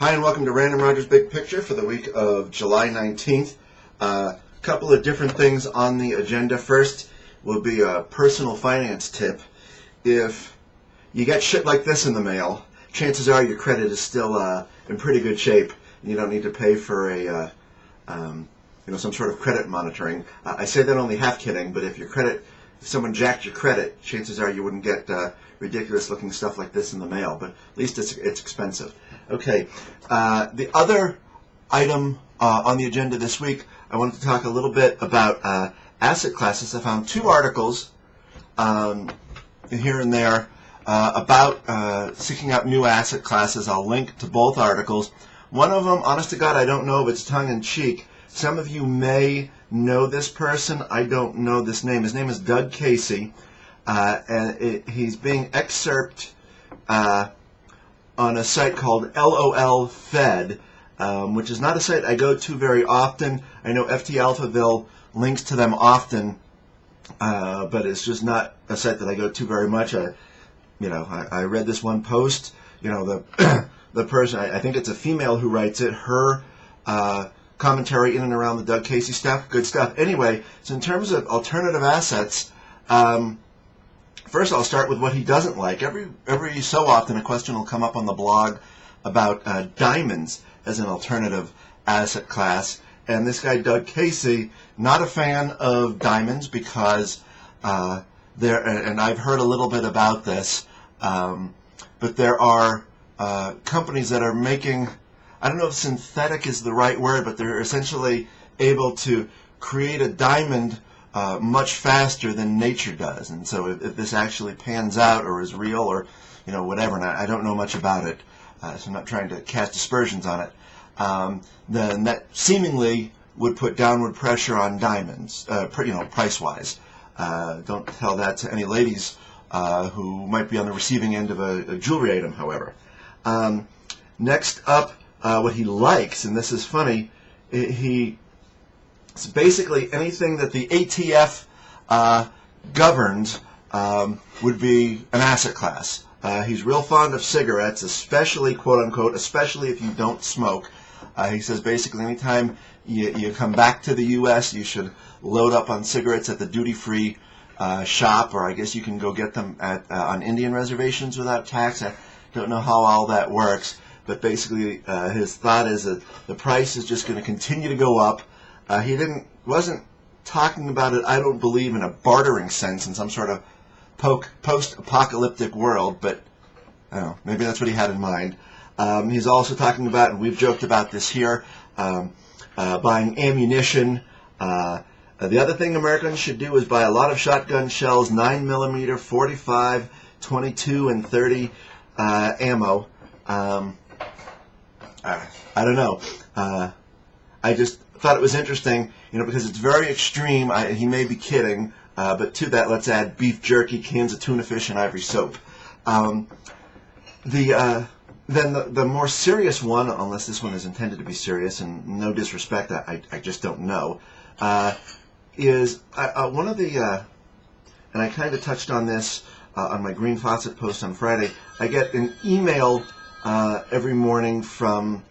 Hi and welcome to Random Rogers Big Picture for the week of July 19th. A couple of different things on the agenda. First will be a personal finance tip. If you get shit like this in the mail, chances are your credit is still in pretty good shape. You don't need to pay for a some sort of credit monitoring. I say that only half kidding, but if someone jacked your credit, chances are you wouldn't get ridiculous looking stuff like this in the mail, but at least it's expensive. Okay, the other item on the agenda this week, I wanted to talk a little bit about asset classes. I found two articles here and there about seeking out new asset classes. I'll link to both articles. One of them, honest to God, I don't know if it's tongue-in-cheek. Some of you may know this person. I don't know this name. His name is Doug Casey, and he's being excerpted on a site called LOL Fed, which is not a site I go to very often. I know FT Alphaville links to them often, but it's just not a site that I go to very much. I read this one post. The person, I think it's a female who writes it. Her commentary in and around the Doug Casey stuff, good stuff. Anyway, so in terms of alternative assets, first I'll start with what he doesn't like. Every so often a question will come up on the blog about diamonds as an alternative asset class. And this guy, Doug Casey, not a fan of diamonds because and I've heard a little bit about this, but there are companies that are making, I don't know if synthetic is the right word, but they're essentially able to create a diamond much faster than nature does. And so if this actually pans out or is real or whatever, and I don't know much about it, so I'm not trying to cast aspersions on it, then that seemingly would put downward pressure on diamonds, price-wise. Don't tell that to any ladies who might be on the receiving end of a jewelry item, however. Next up, what he likes, and this is funny, it's basically anything that the ATF governs would be an asset class. He's real fond of cigarettes, especially, quote-unquote, especially if you don't smoke. He says basically anytime you come back to the U.S., you should load up on cigarettes at the duty-free shop, or I guess you can go get them on Indian reservations without tax. I don't know how all that works, but basically his thought is that the price is just going to continue to go up. He wasn't talking about it, I don't believe, in a bartering sense in some sort of post-apocalyptic world, but I don't know, maybe that's what he had in mind. He's also talking about, and we've joked about this here, buying ammunition. The other thing Americans should do is buy a lot of shotgun shells, 9mm, 45, 22, and 30 ammo. I don't know. I just thought it was interesting, because it's very extreme. He may be kidding, but to that, let's add beef jerky, cans of tuna fish, and ivory soap. Then the more serious one, unless this one is intended to be serious, and no disrespect, I just don't know, is one of the, and I kind of touched on this on my Green Faucet post on Friday. I get an email every morning from,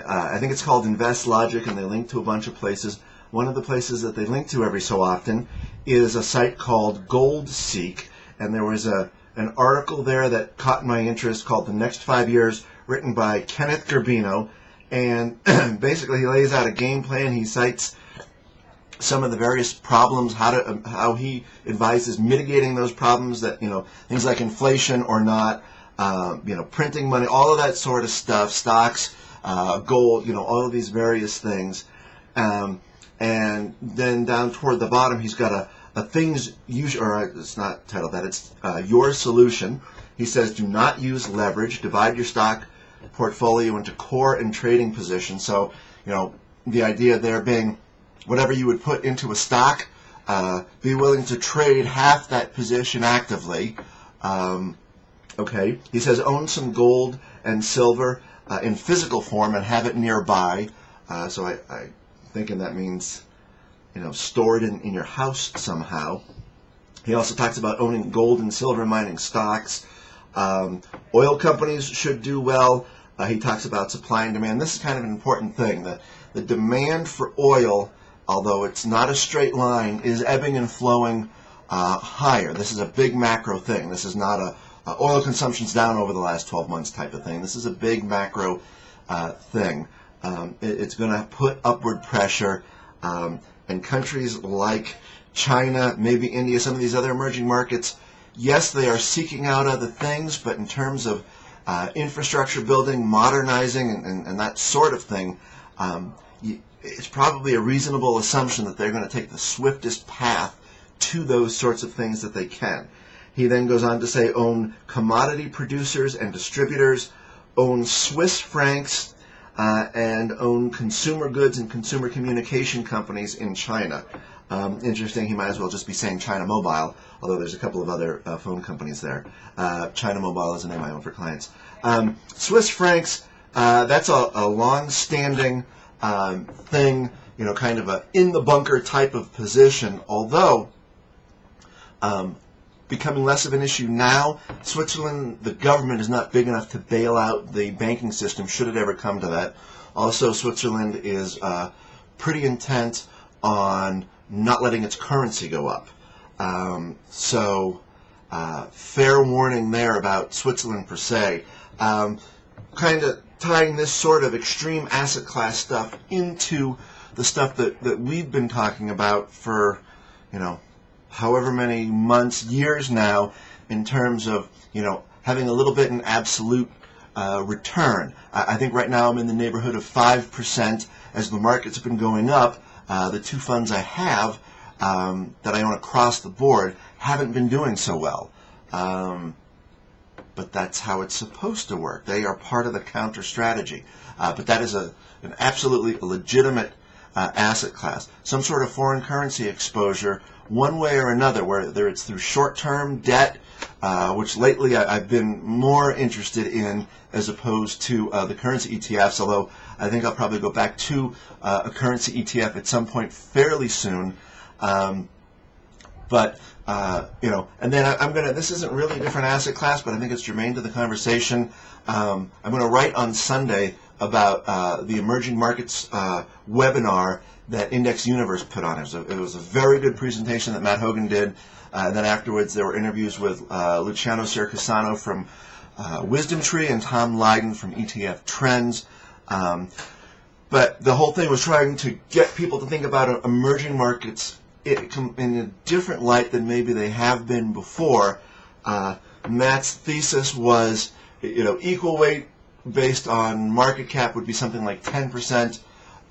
I think it's called InvestLogic, and they link to a bunch of places. One of the places that they link to every so often is a site called GoldSeek, and there was an article there that caught my interest called The Next 5 Years, written by Kenneth Gerbino, and basically he lays out a game plan. He cites some of the various problems, how he advises mitigating those problems, that things like inflation or not, printing money, all of that sort of stuff, stocks, gold, all of these various things. And then down toward the bottom, he's got a things usually, or it's not titled that, it's your solution. He says, do not use leverage. Divide your stock portfolio into core and trading positions. So, the idea there being whatever you would put into a stock, be willing to trade half that position actively. Okay. He says, own some gold and silver in physical form and have it nearby. So I'm thinking that means, stored in your house somehow. He also talks about owning gold and silver mining stocks. Oil companies should do well. he talks about supply and demand. This is kind of an important thing. The demand for oil, although it's not a straight line, is ebbing and flowing higher. This is a big macro thing. This is not a oil consumption's down over the last 12 months type of thing. This is a big macro thing. It's going to put upward pressure, and countries like China, maybe India, some of these other emerging markets, yes, they are seeking out other things, but in terms of infrastructure building, modernizing, and that sort of thing, it's probably a reasonable assumption that they're going to take the swiftest path to those sorts of things that they can. He then goes on to say, own commodity producers and distributors, own Swiss francs, and own consumer goods and consumer communication companies in China. Interesting, he might as well just be saying China Mobile, although there's a couple of other phone companies there. China Mobile is a name I own for clients. Swiss francs, that's a long-standing thing, kind of a in-the-bunker type of position, although becoming less of an issue now. Switzerland, the government is not big enough to bail out the banking system should it ever come to that. Also, Switzerland is pretty intent on not letting its currency go up. So fair warning there about Switzerland per se. Kind of tying this sort of extreme asset class stuff into the stuff that we've been talking about for, however many months, years now, in terms of, having a little bit in absolute return. I think right now I'm in the neighborhood of 5% as the markets have been going up. The two funds I have that I own across the board haven't been doing so well. But that's how it's supposed to work. They are part of the counter strategy. But that is an absolutely legitimate asset class. Some sort of foreign currency exposure, one way or another, whether it's through short-term debt, which lately I've been more interested in as opposed to the currency ETFs, although I think I'll probably go back to a currency ETF at some point fairly soon. And then I'm going to, this isn't really a different asset class, but I think it's germane to the conversation. I'm going to write on Sunday about the emerging markets webinar that Index Universe put on. It was a very good presentation that Matt Hogan did. And then afterwards there were interviews with Luciano Siracusano from Wisdom Tree and Tom Lydon from ETF Trends. But the whole thing was trying to get people to think about emerging markets in a different light than maybe they have been before. Matt's thesis was, equal weight based on market cap would be something like 10%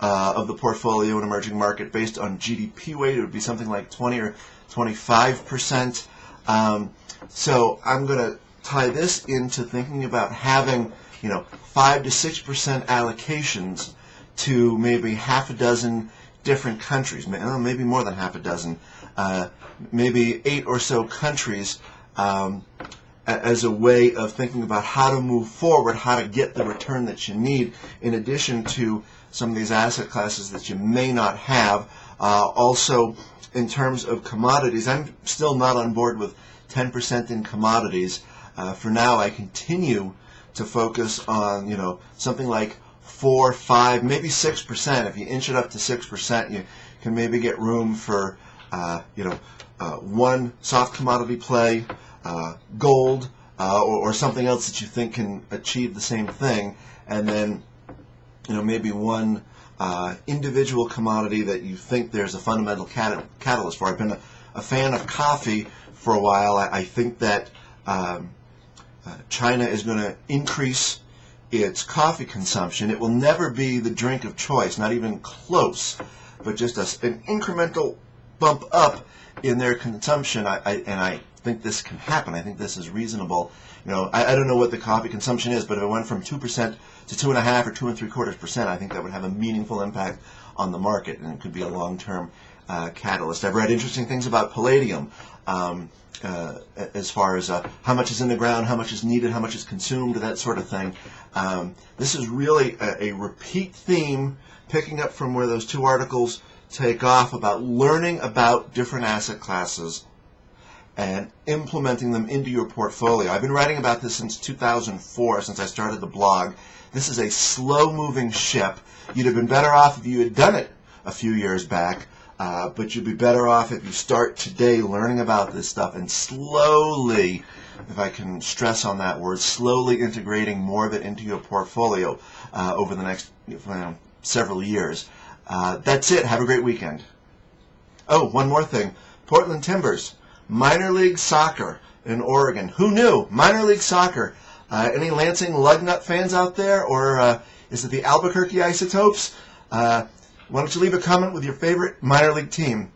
of the portfolio in emerging market. Based on GDP weight, it would be something like 20 or 25%. So I'm going to tie this into thinking about having, 5 to 6% allocations to maybe half a dozen different countries, maybe more than half a dozen, maybe 8 or so countries, as a way of thinking about how to move forward, how to get the return that you need, in addition to some of these asset classes that you may not have. Also, in terms of commodities, I'm still not on board with 10% in commodities. For now, I continue to focus on, something like 4, 5, maybe 6%. If you inch it up to 6%, you can maybe get room for, one soft commodity play, gold, or something else that you think can achieve the same thing, and then, maybe one individual commodity that you think there's a fundamental catalyst for. I've been a fan of coffee for a while. I think that China is going to increase its coffee consumption. It will never be the drink of choice, not even close, but just an incremental bump up in their consumption. I think this can happen. I think this is reasonable. I don't know what the coffee consumption is, but if it went from 2% to 2.5% or 2.75%, I think that would have a meaningful impact on the market, and it could be a long-term catalyst. I've read interesting things about palladium, as far as how much is in the ground, how much is needed, how much is consumed, that sort of thing. This is really a repeat theme, picking up from where those two articles take off, about learning about different asset classes and implementing them into your portfolio. I've been writing about this since 2004, since I started the blog. This is a slow-moving ship. You'd have been better off if you had done it a few years back, but you'd be better off if you start today learning about this stuff and slowly, if I can stress on that word, slowly integrating more of it into your portfolio over the next several years. That's it. Have a great weekend. Oh, one more thing. Portland Timbers, minor league soccer in Oregon. Who knew? Minor league soccer. Any Lansing Lugnut fans out there, or is it the Albuquerque Isotopes? Why don't you leave a comment with your favorite minor league team?